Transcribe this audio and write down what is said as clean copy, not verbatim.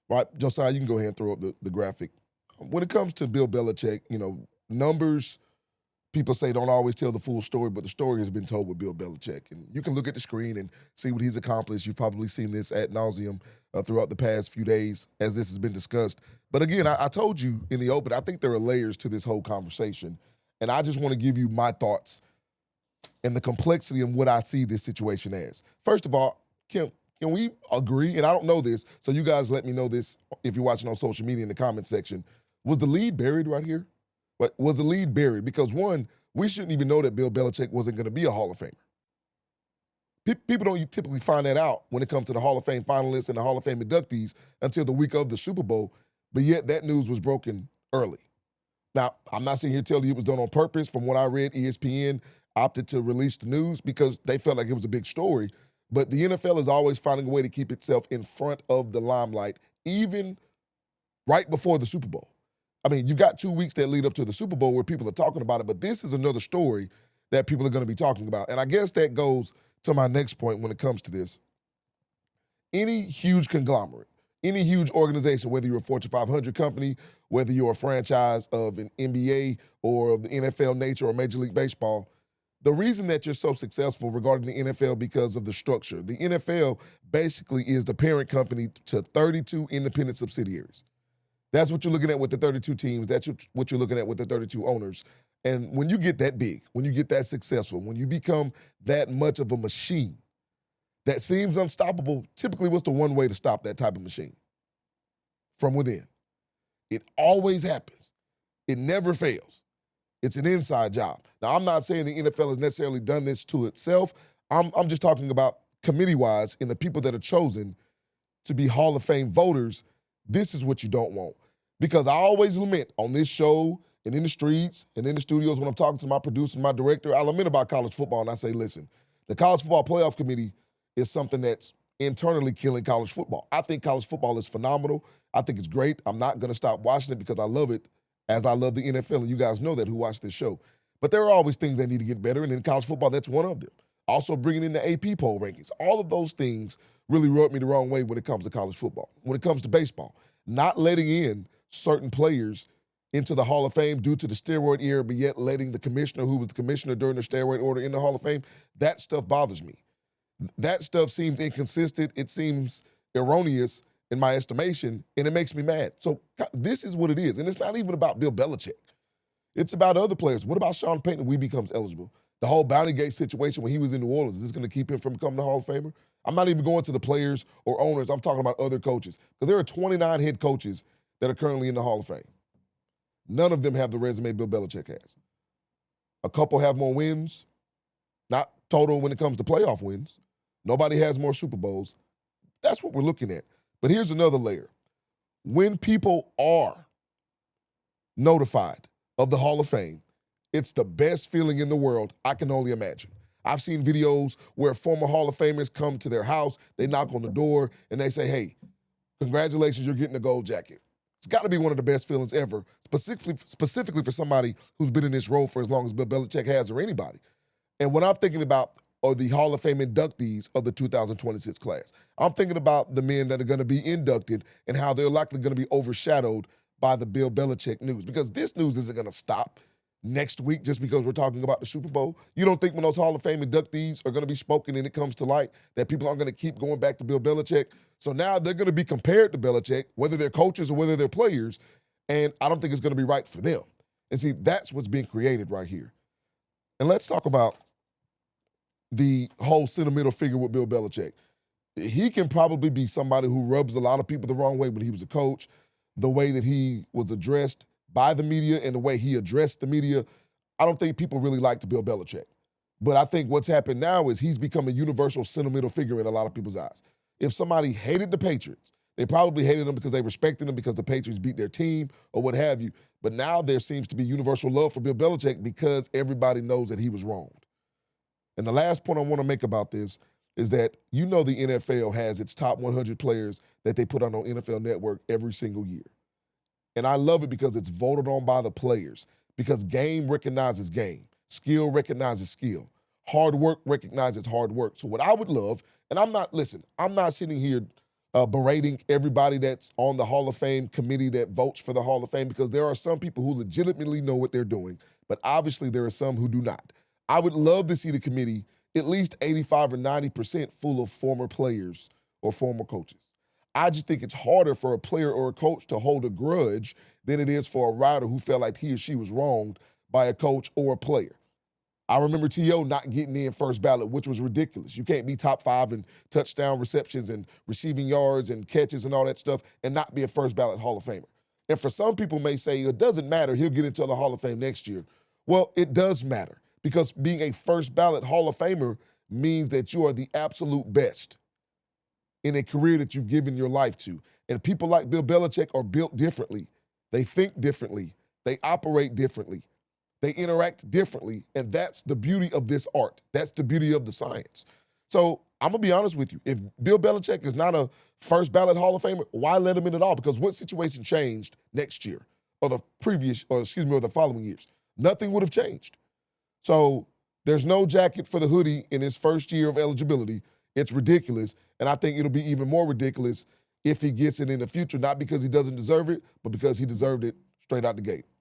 Right, Josiah, you can go ahead and throw up the graphic. When it comes to Bill Belichick, numbers, people say don't always tell the full story, but the story has been told with Bill Belichick. And you can look at the screen and see what he's accomplished. You've probably seen this ad nauseum throughout the past few days as this has been discussed. But again, I told you in the open, I think there are layers to this whole conversation. And I just want to give you my thoughts and the complexity of what I see this situation as. First of all, Kim, can we agree, and I don't know this, so you guys let me know this if you're watching on social media in the comment section, was the lead buried right here? But was the lead buried? Because one, we shouldn't even know that Bill Belichick wasn't going to be a Hall of Famer. People don't typically find that out when it comes to the Hall of Fame finalists and the Hall of Fame inductees until the week of the Super Bowl, but yet that news was broken early. Now, I'm not sitting here telling you it was done on purpose. From what I read, ESPN opted to release the news because they felt like it was a big story. But the NFL is always finding a way to keep itself in front of the limelight, even right before the Super Bowl. I mean, you've got 2 weeks that lead up to the Super Bowl where people are talking about it, but this is another story that people are going to be talking about. And I guess that goes to my next point when it comes to this. Any huge conglomerate, any huge organization, whether you're a Fortune 500 company, whether you're a franchise of an NBA or of the NFL nature or Major League Baseball, the reason that you're so successful regarding the NFL because of the structure. The NFL basically is the parent company to 32 independent subsidiaries. That's what you're looking at with the 32 teams. That's what you're looking at with the 32 owners. And when you get that big, when you get that successful, when you become that much of a machine that seems unstoppable, typically what's the one way to stop that type of machine? From within. It always happens. It never fails. It's an inside job. Now, I'm not saying the NFL has necessarily done this to itself. I'm just talking about committee-wise and the people that are chosen to be Hall of Fame voters. This is what you don't want. Because I always lament on this show and in the streets and in the studios when I'm talking to my producer, my director, I lament about college football and I say, listen, the College Football Playoff Committee is something that's internally killing college football. I think college football is phenomenal. I think it's great. I'm not going to stop watching it because I love it as I love the NFL, and you guys know that who watch this show. But there are always things that need to get better, and in college football, that's one of them. Also bringing in the AP poll rankings. All of those things really rub me the wrong way when it comes to college football. When it comes to baseball, not letting in certain players into the Hall of Fame due to the steroid era, but yet letting the commissioner who was the commissioner during the steroid order in the Hall of Fame, that stuff bothers me. That stuff seems inconsistent. It seems erroneous in my estimation, and it makes me mad. So this is what it is. And it's not even about Bill Belichick. It's about other players. What about Sean Payton when he becomes eligible? The whole Bounty Gate situation when he was in New Orleans, is this going to keep him from becoming a Hall of Famer? I'm not even going to the players or owners. I'm talking about other coaches. Because there are 29 head coaches that are currently in the Hall of Fame. None of them have the resume Bill Belichick has. A couple have more wins, not total when it comes to playoff wins. Nobody has more Super Bowls. That's what we're looking at. But here's another layer. When people are notified of the Hall of Fame, it's the best feeling in the world I can only imagine. I've seen videos where former Hall of Famers come to their house, they knock on the door, and they say, hey, congratulations, you're getting a gold jacket. It's got to be one of the best feelings ever, specifically for somebody who's been in this role for as long as Bill Belichick has or anybody. And when I'm thinking about the Hall of Fame inductees of the 2026 class, I'm thinking about the men that are going to be inducted and how they're likely going to be overshadowed by the Bill Belichick news. Because this news isn't going to stop next week just because we're talking about the Super Bowl. You don't think when those Hall of Fame inductees are going to be spoken and it comes to light that people aren't going to keep going back to Bill Belichick? So now they're going to be compared to Belichick, whether they're coaches or whether they're players, and I don't think it's going to be right for them. And see, that's what's being created right here. And let's talk about the whole sentimental figure with Bill Belichick. He can probably be somebody who rubs a lot of people the wrong way when he was a coach, the way that he was addressed by the media and the way he addressed the media. I don't think people really liked Bill Belichick. But I think what's happened now is he's become a universal sentimental figure in a lot of people's eyes. If somebody hated the Patriots, they probably hated them because they respected them because the Patriots beat their team or what have you. But now there seems to be universal love for Bill Belichick because everybody knows that he was wronged. And the last point I want to make about this is that the NFL has its top 100 players that they put on NFL Network every single year. And I love it because it's voted on by the players, because game recognizes game, skill recognizes skill, hard work recognizes hard work. So what I would love, and I'm not sitting here berating everybody that's on the Hall of Fame committee that votes for the Hall of Fame, because there are some people who legitimately know what they're doing, but obviously there are some who do not. I would love to see the committee at least 85 or 90% full of former players or former coaches. I just think it's harder for a player or a coach to hold a grudge than it is for a rider who felt like he or she was wronged by a coach or a player. I remember T.O. not getting in first ballot, which was ridiculous. You can't be top 5 in touchdown receptions and receiving yards and catches and all that stuff and not be a first ballot Hall of Famer. And for some people may say, it doesn't matter, he'll get into the Hall of Fame next year. Well, it does matter, because being a first ballot Hall of Famer means that you are the absolute best in a career that you've given your life to. And people like Bill Belichick are built differently. They think differently. They operate differently. They interact differently, and that's the beauty of this art. That's the beauty of the science. So I'm going to be honest with you. If Bill Belichick is not a first ballot Hall of Famer, why let him in at all? Because what situation changed next year or the following years? Nothing would have changed. So there's no jacket for the hoodie in his first year of eligibility. It's ridiculous, and I think it'll be even more ridiculous if he gets it in the future, not because he doesn't deserve it, but because he deserved it straight out the gate.